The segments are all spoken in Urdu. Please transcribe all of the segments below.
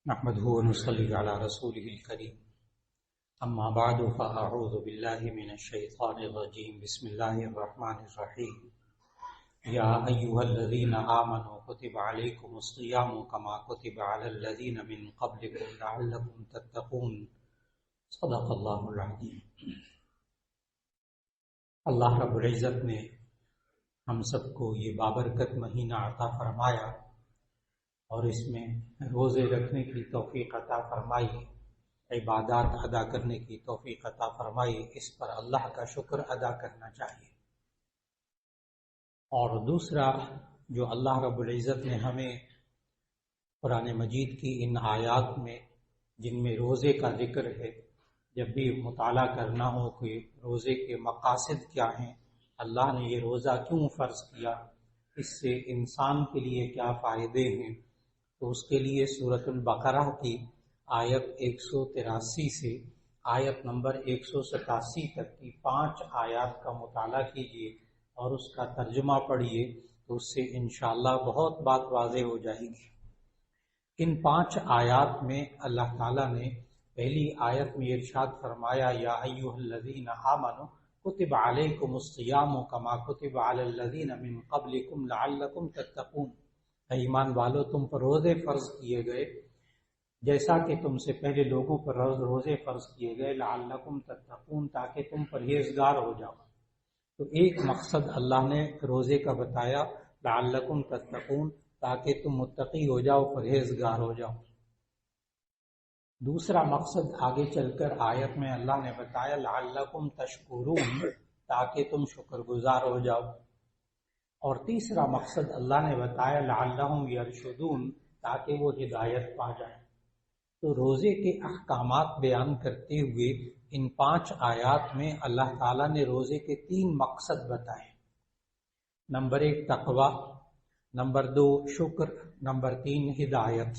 نحمده ونصلي على رسوله الكريم أما بعد فأعوذ بالله من الشيطان الرجيم بسم الله الرحمن الرحيم يا أيها الذين آمنوا كتب عليكم الصيام كما كتب على الذين من قبلكم لعلكم تتقون صدق الله العظيم۔ اللہ رب العزت نے ہم سب کو یہ بابرکت مہینہ عطا فرمایا اور اس میں روزے رکھنے کی توفیق عطا فرمائی، عبادات ادا کرنے کی توفیق عطا فرمائی۔ اس پر اللہ کا شکر ادا کرنا چاہیے۔ اور دوسرا جو اللہ رب العزت نے ہمیں قرآن مجید کی ان آیات میں جن میں روزے کا ذکر ہے، جب بھی مطالعہ کرنا ہو کہ روزے کے مقاصد کیا ہیں، اللہ نے یہ روزہ کیوں فرض کیا، اس سے انسان کے لیے کیا فائدے ہیں، تو اس کے لیے سورۃ البقرہ کی آیت 183 سے آیت نمبر 187 تک کی 5 آیات کا مطالعہ کیجیے اور اس کا ترجمہ پڑھیے، تو اس سے انشاءاللہ بہت بات واضح ہو جائے گی۔ ان 5 آیات میں اللہ تعالیٰ نے پہلی آیت میں ارشاد فرمایا یا ایھا الذین آمنوا کتب علیکم الصیام کما کتب علی الذین من قبلکم لعلکم تتقون، اے ایمان والو تم پر روزے فرض کیے گئے جیسا کہ تم سے پہلے لوگوں پر روزے فرض کیے گئے، لعلکم تتقون تاکہ تم پرہیزگار ہو جاؤ۔ تو ایک مقصد اللہ نے روزے کا بتایا، لعلکم تتقون تاکہ تم متقی ہو جاؤ، پرہیزگار ہو جاؤ۔ دوسرا مقصد آگے چل کر آیت میں اللہ نے بتایا لعلکم تشکرون تاکہ تم شکر گزار ہو جاؤ۔ اور تیسرا مقصد اللہ نے بتایا لعلہم یرشدون تاکہ وہ ہدایت پا جائیں۔ تو روزے کے احکامات بیان کرتے ہوئے ان 5 آیات میں اللہ تعالیٰ نے روزے کے 3 مقصد بتائے۔ نمبر 1 تقوی، نمبر 2 شکر، نمبر 3 ہدایت۔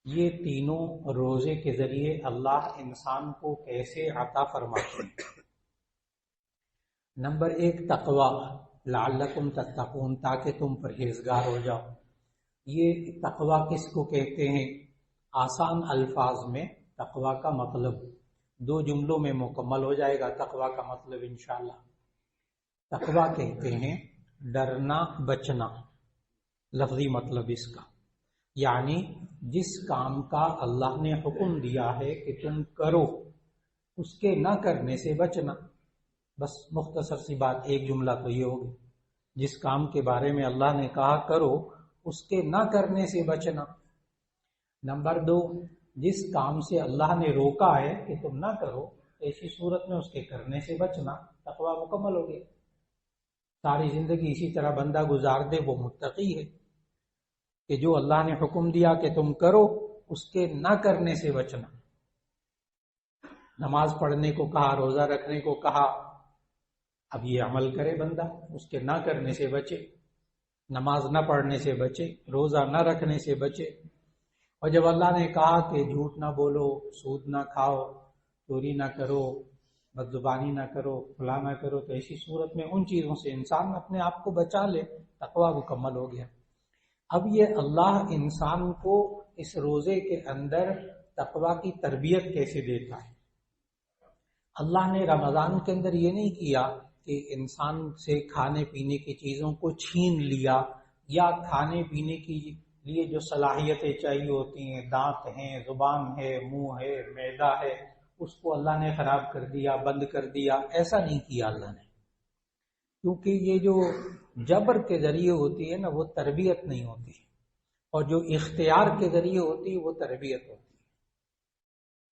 یہ تینوں روزے کے ذریعے اللہ انسان کو کیسے عطا فرماتے ہیں۔ نمبر 1 تقوی، لعلکم تتقون تاکہ تم پرہیزگار ہو جاؤ۔ یہ تقوی کس کو کہتے ہیں؟ آسان الفاظ میں تقوی کا مطلب 2 جملوں میں مکمل ہو جائے گا۔ تقوی کا مطلب انشاءاللہ، تقوی کہتے ہیں ڈرنا بچنا، لفظی مطلب اس کا، یعنی جس کام کا اللہ نے حکم دیا ہے کہ تم کرو، اس کے نہ کرنے سے بچنا۔ بس مختصر سی بات، ایک جملہ تو یہ ہوگی، جس کام کے بارے میں اللہ نے کہا کرو، اس کے نہ کرنے سے بچنا۔ نمبر 2 جس کام سے اللہ نے روکا ہے کہ تم نہ کرو، ایسی صورت میں اس کے کرنے سے بچنا۔ تقوی مکمل ہو گیا۔ ساری زندگی اسی طرح بندہ گزار دے وہ متقی ہے کہ جو اللہ نے حکم دیا کہ تم کرو، اس کے نہ کرنے سے بچنا۔ نماز پڑھنے کو کہا، روزہ رکھنے کو کہا، اب یہ عمل کرے بندہ، اس کے نہ کرنے سے بچے، نماز نہ پڑھنے سے بچے، روزہ نہ رکھنے سے بچے۔ اور جب اللہ نے کہا کہ جھوٹ نہ بولو، سود نہ کھاؤ، چوری نہ کرو، بدزبانی نہ کرو، فلاں نہ کرو، تو ایسی صورت میں ان چیزوں سے انسان اپنے آپ کو بچا لے، تقوی مکمل ہو گیا۔ اب یہ اللہ انسان کو اس روزے کے اندر تقوی کی تربیت کیسے دیتا ہے؟ اللہ نے رمضان کے اندر یہ نہیں کیا کہ انسان سے کھانے پینے کی چیزوں کو چھین لیا، یا کھانے پینے کے لیے جو صلاحیتیں چاہیے ہوتی ہیں، دانت ہیں، زبان ہے، منہ ہے، معدہ ہے، اس کو اللہ نے خراب کر دیا، بند کر دیا۔ ایسا نہیں کیا اللہ نے، کیونکہ یہ جو جبر کے ذریعے ہوتی ہے نا، وہ تربیت نہیں ہوتی، اور جو اختیار کے ذریعے ہوتی ہے وہ تربیت ہوتی ہے۔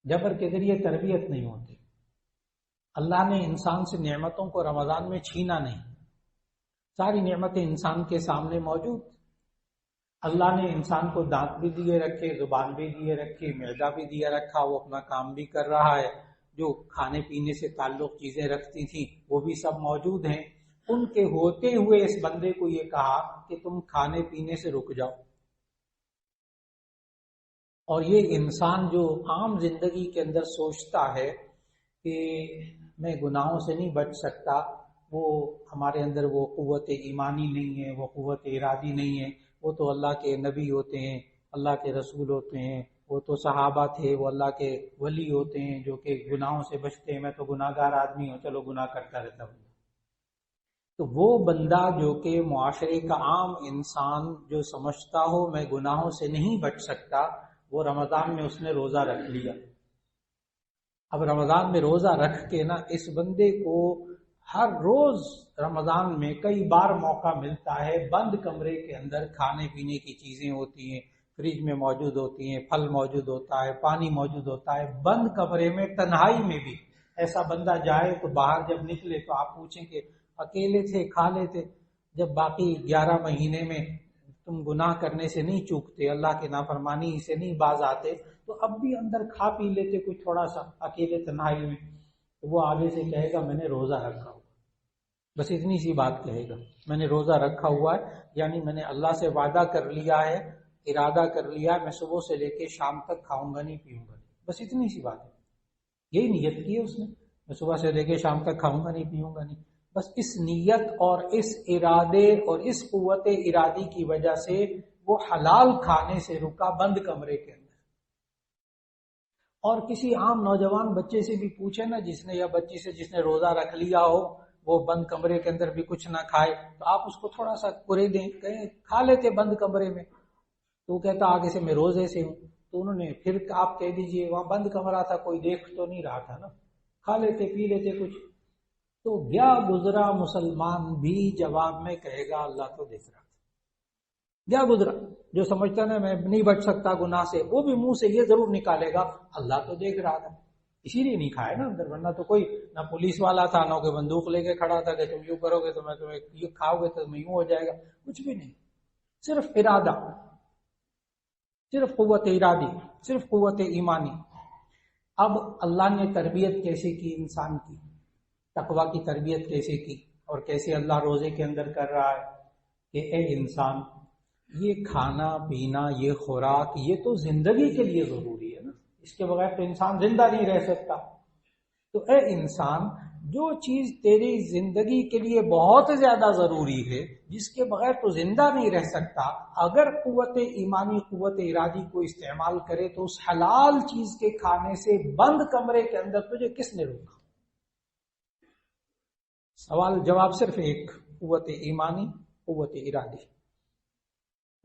جبر کے ذریعے تربیت نہیں ہوتی۔ اللہ نے انسان سے نعمتوں کو رمضان میں چھینا نہیں، ساری نعمتیں انسان کے سامنے موجود۔ اللہ نے انسان کو دانت بھی دیے رکھے، زبان بھی دیے رکھی، معدہ بھی دیا رکھا، وہ اپنا کام بھی کر رہا ہے، جو کھانے پینے سے تعلق چیزیں رکھتی تھیں وہ بھی سب موجود ہیں۔ ان کے ہوتے ہوئے اس بندے کو یہ کہا کہ تم کھانے پینے سے رک جاؤ۔ اور یہ انسان جو عام زندگی کے اندر سوچتا ہے کہ میں گناہوں سے نہیں بچ سکتا، وہ ہمارے اندر وہ قوت ایمانی نہیں ہے، وہ قوت ارادی نہیں ہے، وہ تو اللہ کے نبی ہوتے ہیں، اللہ کے رسول ہوتے ہیں، وہ تو صحابہ تھے، وہ اللہ کے ولی ہوتے ہیں جو کہ گناہوں سے بچتے ہیں، میں تو گناہ گار آدمی ہوں، چلو گناہ کرتا رہتا ہوں۔ تو وہ بندہ جو کہ معاشرے کا عام انسان جو سمجھتا ہو میں گناہوں سے نہیں بچ سکتا، وہ رمضان میں اس نے روزہ رکھ لیا۔ اب رمضان میں روزہ رکھ کے نا اس بندے کو ہر روز رمضان میں کئی بار موقع ملتا ہے، بند کمرے کے اندر کھانے پینے کی چیزیں ہوتی ہیں، فریج میں موجود ہوتی ہیں، پھل موجود ہوتا ہے، پانی موجود ہوتا ہے، بند کمرے میں تنہائی میں بھی ایسا بندہ جائے تو باہر جب نکلے تو آپ پوچھیں کہ اکیلے تھے کھا لیتے، جب باقی 11 مہینے میں تم گناہ کرنے سے نہیں چوکتے، اللہ کی نافرمانی سے نہیں باز آتے، تو اب بھی اندر کھا پی لیتے کچھ تھوڑا سا اکیلے تنہائی میں، تو وہ آگے سے کہے گا میں نے روزہ رکھا ہوا، بس اتنی سی بات کہے گا، میں نے روزہ رکھا ہوا ہے، یعنی میں نے اللہ سے وعدہ کر لیا ہے، ارادہ کر لیا ہے، میں صبح سے لے کے شام تک کھاؤں گا نہیں پیوں گا نہیں، بس اتنی سی بات ہے، یہی نیت کی ہے اس نے، میں صبح سے لے کے شام تک کھاؤں گا نہیں پیوں گا نہیں، بس اس نیت اور اس ارادے اور اس قوت ارادی کی وجہ سے وہ حلال کھانے سے رکا بند کمرے کے اندر۔ اور کسی عام نوجوان بچے سے بھی پوچھے نا جس نے یا بچی سے جس نے روزہ رکھ لیا ہو، وہ بند کمرے کے اندر بھی کچھ نہ کھائے، تو آپ اس کو تھوڑا سا کرے دیں، کہیں کھا لیتے بند کمرے میں، تو وہ کہتا آگے سے میں روزے سے ہوں، تو انہوں نے پھر آپ کہہ دیجئے وہاں بند کمرہ تھا، کوئی دیکھ تو نہیں رہا تھا نا، کھا لیتے پی لیتے کچھ، تو گیا گزرا مسلمان بھی جواب میں کہے گا اللہ تو دیکھ رہا تھا، گیا گزرا جو سمجھتا نا میں نہیں بچ سکتا گناہ سے، وہ بھی منہ سے یہ ضرور نکالے گا اللہ تو دیکھ رہا تھا، اسی لیے نہیں کھائے نا اندر، ورنہ تو کوئی نہ پولیس والا تھا نہ کوئی بندوق لے کے کھڑا تھا کہ تم یوں کرو گے تو میں تمہیں یہ کھاؤ گے تو تمہیں یوں ہو جائے گا، کچھ بھی نہیں، صرف ارادہ، صرف قوت ارادی، صرف قوت ایمانی۔ اب اللہ نے تربیت کیسے کی انسان کی، تقوی کی تربیت کیسے کی، اور کیسے اللہ روزے کے اندر کر رہا ہے کہ اے انسان یہ کھانا پینا یہ خوراک یہ تو زندگی کے لیے ضروری ہے نا، اس کے بغیر تو انسان زندہ نہیں رہ سکتا، تو اے انسان جو چیز تیری زندگی کے لیے بہت زیادہ ضروری ہے، جس کے بغیر تو زندہ نہیں رہ سکتا، اگر قوت ایمانی قوت ارادی کو استعمال کرے تو اس حلال چیز کے کھانے سے بند کمرے کے اندر تجھے کس نے روکا؟ سوال جواب صرف ایک، قوت ایمانی قوت ارادی،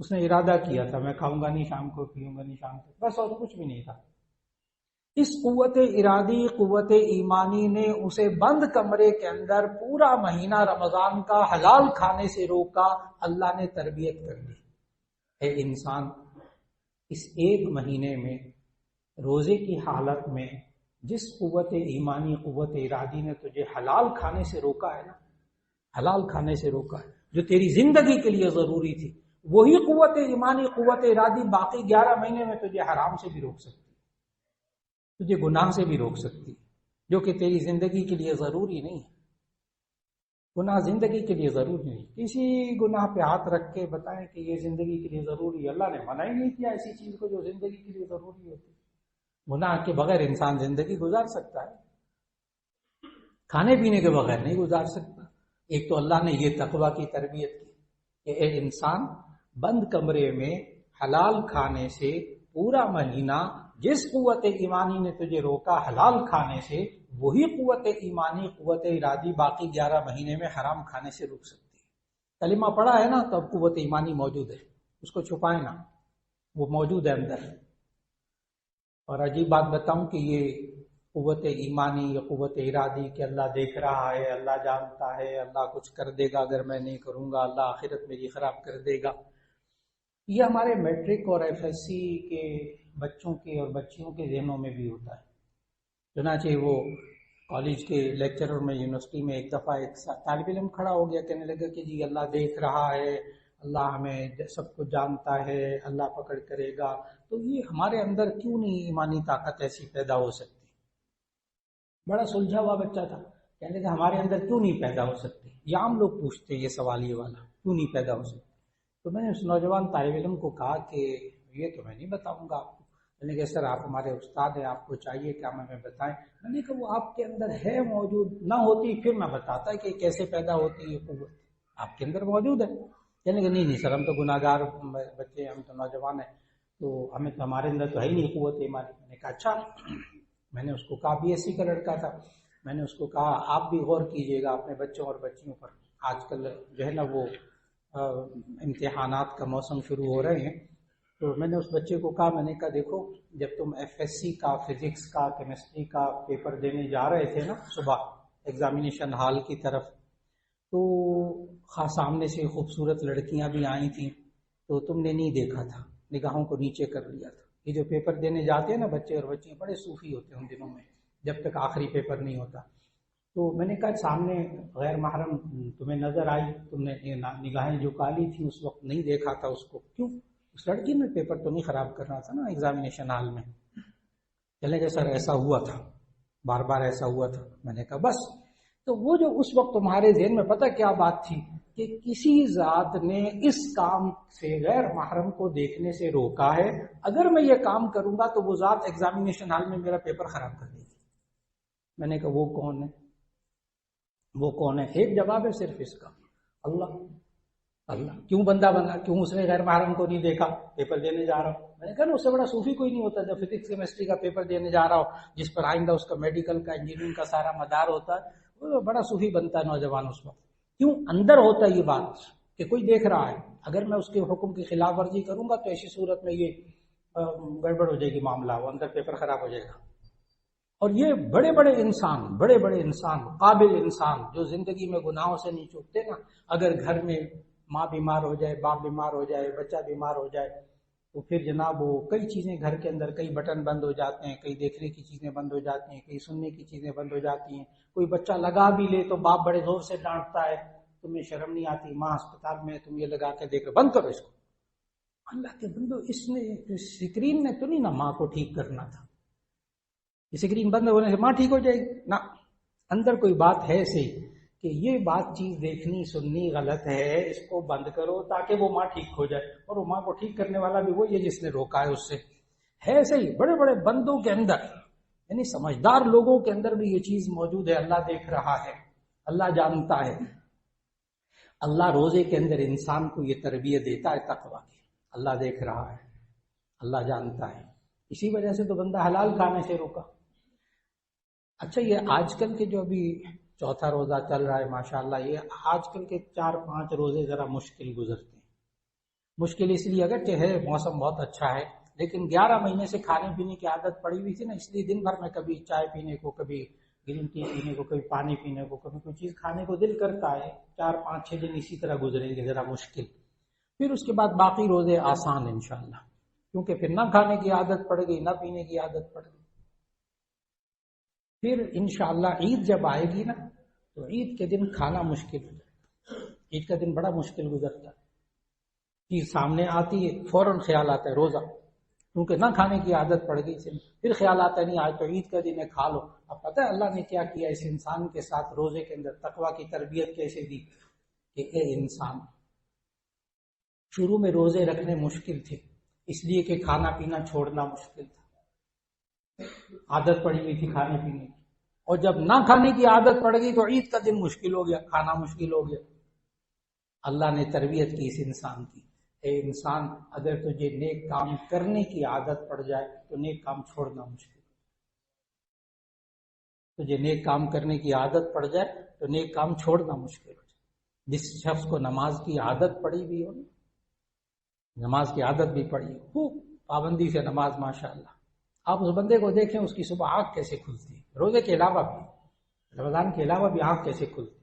اس نے ارادہ کیا تھا میں کھاؤں گا نہیں شام کو پیوں گا نہیں شام کو، بس اور کچھ بھی نہیں تھا، اس قوت ارادی قوت ایمانی نے اسے بند کمرے کے اندر پورا مہینہ رمضان کا حلال کھانے سے روکا، اللہ نے تربیت کر دی، اے انسان اس ایک مہینے میں روزے کی حالت میں جس قوت ایمانی قوت ارادی نے تجھے حلال کھانے سے روکا ہے نا، حلال کھانے سے روکا ہے جو تیری زندگی کے لیے ضروری تھی، وہی قوت ایمانی قوت ارادی باقی 11 مہینے میں تجھے حرام سے بھی روک سکتی، تجھے گناہ سے بھی روک سکتی، جو کہ تیری زندگی کے لیے ضروری نہیں ہے، گناہ زندگی کے لیے ضروری نہیں، کسی گناہ پہ ہاتھ رکھ کے بتائیں کہ یہ زندگی کے لیے ضروری ہے، اللہ نے منع ہی نہیں کیا ایسی چیز کو جو زندگی کے لیے ضروری ہوتی، گناہ کے بغیر انسان زندگی گزار سکتا ہے، کھانے پینے کے بغیر نہیں گزار سکتا۔ ایک تو اللہ نے یہ تقوی کی تربیت کی کہ اے انسان بند کمرے میں حلال کھانے سے پورا مہینہ جس قوت ایمانی نے تجھے روکا حلال کھانے سے، وہی قوت ایمانی قوت ارادی باقی 11 مہینے میں حرام کھانے سے روک سکتی ہے۔ کلمہ پڑھا ہے نا تو اب قوت ایمانی موجود ہے، اس کو چھپائیں نا، وہ موجود ہے اندر۔ اور عجیب بات بتاؤں کہ یہ قوت ایمانی یا قوت ارادی کہ اللہ دیکھ رہا ہے، اللہ جانتا ہے، اللہ کچھ کر دے گا اگر میں نہیں کروں گا، اللہ آخرت میری خراب کر دے گا، یہ ہمارے میٹرک اور ایف ایس سی کے بچوں کے اور بچیوں کے ذہنوں میں بھی ہوتا ہے۔ چنانچہ وہ کالج کے لیکچرر میں یونیورسٹی میں ایک دفعہ ایک طالب علم کھڑا ہو گیا، کہنے لگا کہ جی اللہ دیکھ رہا ہے، اللہ ہمیں سب کو جانتا ہے، اللہ پکڑ کرے گا، تو یہ ہمارے اندر کیوں نہیں ایمانی طاقت ایسی پیدا ہو سکتی؟ بڑا سلجھا ہوا بچہ تھا، کہنے لگا ہمارے اندر کیوں نہیں پیدا ہو سکتی؟ یہ عام لوگ پوچھتے یہ سوال یہ والا، کیوں نہیں پیدا ہو سکتی؟ تو میں نے اس نوجوان طالب علم کو کہا کہ یہ تو میں نہیں بتاؤں گا آپ کو۔ میں نے کہا سر آپ ہمارے استاد ہیں، آپ کو چاہیے کہ ہمیں بتائیں۔ میں نے کہا وہ آپ کے اندر ہے موجود، نہ ہوتی پھر میں بتاتا کہ کیسے پیدا ہوتی ہے قوت، آپ کے اندر موجود ہے۔ کہنے کہ نہیں سر ہم تو گناہ گار بچے ہیں، ہم تو نوجوان ہیں۔ تو ہمیں تو ہمارے اندر تو ہے ہی نہیں قوت ایمانی. میں نے کہا اچھا. میں نے اس کو کہا BSc کا لڑکا تھا. میں نے اس کو کہا آپ بھی غور کیجئے گا اپنے بچوں اور بچیوں پر. آج کل جو ہے نا وہ امتحانات کا موسم شروع ہو رہے ہیں. تو میں نے اس بچے کو کہا، میں نے کہا دیکھو جب تم FSC کا فزکس کا کیمسٹری کا پیپر دینے جا رہے تھے نا صبح ایگزامینیشن ہال کی طرف، تو سامنے سے خوبصورت لڑکیاں بھی آئی تھیں، تو تم نے نہیں دیکھا تھا، نگاہوں کو نیچے کر لیا تھا. یہ جو پیپر دینے جاتے ہیں نا بچے اور بچیاں، بڑے صوفی ہوتے ہیں ان دنوں میں جب تک آخری پیپر نہیں ہوتا. تو میں نے کہا سامنے غیر محرم تمہیں نظر آئی، تم نے نگاہیں جو کالی تھی اس وقت نہیں دیکھا تھا اس کو، کیوں؟ اس لڑکی نے پیپر تو نہیں خراب کرنا تھا نا ایگزامینیشن ہال میں. چلے گئے سر ایسا ہوا تھا، بار بار ایسا ہوا تھا. میں نے کہا بس. تو وہ جو اس وقت تمہارے ذہن میں پتہ کیا بات تھی کہ کسی ذات نے اس کام سے غیر محرم کو دیکھنے سے روکا ہے، اگر میں یہ کام کروں گا تو وہ ذات ایگزامینیشن ہال میں میرا پیپر خراب کر دے گی. میں نے کہا وہ کون ہے؟ وہ کون ہے؟ ایک جواب ہے صرف اس کا، اللہ. اللہ کیوں بندہ بنا؟ کیوں اس نے غیر محرم کو نہیں دیکھا؟ پیپر دینے جا رہا ہوں. میں نے کہا نا اس سے بڑا صوفی کوئی نہیں ہوتا جب فزکس کیمسٹری کا پیپر دینے جا رہا ہو جس پر آئندہ اس کا میڈیکل کا انجینئرنگ کا سارا مدار ہوتا ہے. وہ بڑا صوفی بنتا ہے نوجوان اس وقت. کیوں؟ اندر ہوتا ہے یہ بات کہ کوئی دیکھ رہا ہے، اگر میں اس کے حکم کی خلاف ورزی کروں گا تو ایسی صورت میں یہ گڑبڑ ہو جائے گی، معاملہ وہ اندر پیپر خراب ہو جائے گا. اور یہ بڑے بڑے انسان قابل انسان جو زندگی میں گناہوں سے نہیں چوکتے نا، اگر گھر میں ماں بیمار ہو جائے، باپ بیمار ہو جائے، بچہ بیمار ہو جائے تو پھر جناب وہ کئی چیزیں گھر کے اندر، کئی بٹن بند ہو جاتے ہیں، کئی دیکھنے کی چیزیں بند ہو جاتی ہیں، کئی سننے کی چیزیں بند ہو جاتی ہیں. کوئی بچہ لگا بھی لے تو باپ بڑے زور سے ڈانٹتا ہے، تمہیں شرم نہیں آتی، ماں اسپتال میں تم یہ لگا کے دیکھ رہے، بند کرو اس کو. اللہ کے بندو، اس نے اسکرین نے تو نہیں نا ماں کو ٹھیک کرنا تھا. اسکرین بند ہونے سے ماں ٹھیک ہو جائے گی نا. اندر کوئی بات ہے صحیح کہ یہ بات چیز دیکھنی سننی غلط ہے، اس کو بند کرو تاکہ وہ ماں ٹھیک ہو جائے. اور وہ ماں کو ٹھیک کرنے والا بھی وہی ہے جس نے روکا ہے اس سے. ہے صحیح بڑے بڑے بندوں کے اندر، یعنی سمجھدار لوگوں کے اندر بھی یہ چیز موجود ہے. اللہ دیکھ رہا ہے، اللہ جانتا ہے. اللہ روزے کے اندر انسان کو یہ تربیت دیتا ہے تقویٰ کی. اللہ دیکھ رہا ہے، اللہ جانتا ہے. اسی وجہ سے تو بندہ حلال کھانے سے روکا. اچھا یہ آج کل کے جو ابھی چوتھا روزہ چل رہا ہے ماشاءاللہ، یہ آج کل کے 4-5 روزے ذرا مشکل گزرتے ہیں. مشکل اس لیے اگرچہ ہے موسم بہت اچھا ہے، لیکن 11 مہینے سے کھانے پینے کی عادت پڑی ہوئی تھی نا، اس لیے دن بھر میں کبھی چائے پینے کو، کبھی گرین ٹی پینے کو، کبھی پانی پینے کو، کبھی کوئی چیز کھانے کو دل کرتا ہے. 4-5-6 دن اسی طرح گزریں گے ذرا مشکل. پھر اس کے بعد باقی روزے آسان انشاءاللہ، کیونکہ پھر نہ کھانے کی عادت پڑ گئی، نہ پینے کی عادت پڑ گئی. پھر انشاءاللہ عید جب آئے گی نا تو عید کے دن کھانا مشکل ہو جائے. عید کا دن بڑا مشکل گزرتا ہے. چیز سامنے آتی ہے فوراً خیال آتا ہے روزہ، کیونکہ نہ کھانے کی عادت پڑ گئی سے. پھر خیال آتا ہے نہیں آج تو عید کا دن ہے، کھا لو. اب پتہ ہے اللہ نے کیا کیا اس انسان کے ساتھ روزے کے اندر، تقویٰ کی تربیت کیسے دی کہ اے انسان، شروع میں روزے رکھنے مشکل تھے اس لیے کہ کھانا پینا چھوڑنا مشکل تھا، عادت پڑی ہوئی تھی کھانے پینے کی. اور جب نہ کھانے کی عادت پڑ گئی تو عید کا دن مشکل ہو گیا، کھانا مشکل ہو گیا. اللہ نے تربیت کی اس انسان کی، اے انسان اگر تجھے نیک کام کرنے کی عادت پڑ جائے تو نیک کام چھوڑنا مشکل. تجھے نیک کام کرنے کی عادت پڑ جائے تو نیک کام چھوڑنا مشکل ہو جائے. جس شخص کو نماز کی عادت پڑی ہوئی ہو، نماز کی عادت بھی پڑی ہو، خوب پابندی سے نماز ماشاءاللہ، آپ اس بندے کو دیکھیں اس کی صبح آنکھ کیسے کھلتی ہے، روزے کے علاوہ بھی، رمضان کے علاوہ بھی آنکھ کیسے کھلتی.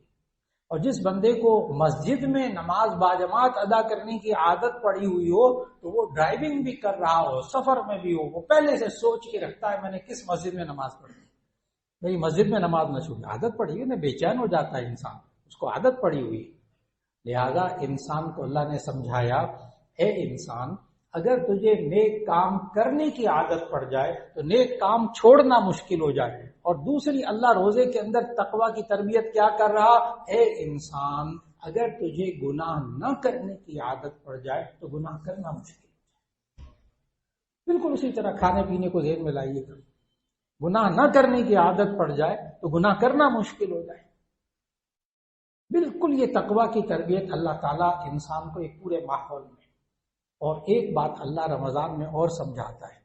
اور جس بندے کو مسجد میں نماز باجماعت ادا کرنے کی عادت پڑی ہوئی ہو تو وہ ڈرائیونگ بھی کر رہا ہو، سفر میں بھی ہو، وہ پہلے سے سوچ کے رکھتا ہے میں نے کس مسجد میں نماز پڑھی، میری مسجد میں نماز نہ چھوٹے. عادت پڑی ہوئی نا، بے چین ہو جاتا ہے انسان، اس کو عادت پڑی ہوئی. لہذا انسان کو اللہ نے سمجھایا اے انسان اگر تجھے نیک کام کرنے کی عادت پڑ جائے تو نیک کام چھوڑنا مشکل ہو جائے. اور دوسری اللہ روزے کے اندر تقویٰ کی تربیت کیا کر رہا، اے انسان اگر تجھے گناہ نہ کرنے کی عادت پڑ جائے تو گناہ کرنا مشکل ہو جائے. بالکل اسی طرح کھانے پینے کو ذہن میں لائیے گا، گناہ نہ کرنے کی عادت پڑ جائے تو گناہ کرنا مشکل ہو جائے. بالکل یہ تقویٰ کی تربیت اللہ تعالیٰ انسان کو ایک پورے ماحول میں اور ایک بات اللہ رمضان میں اور سمجھاتا ہے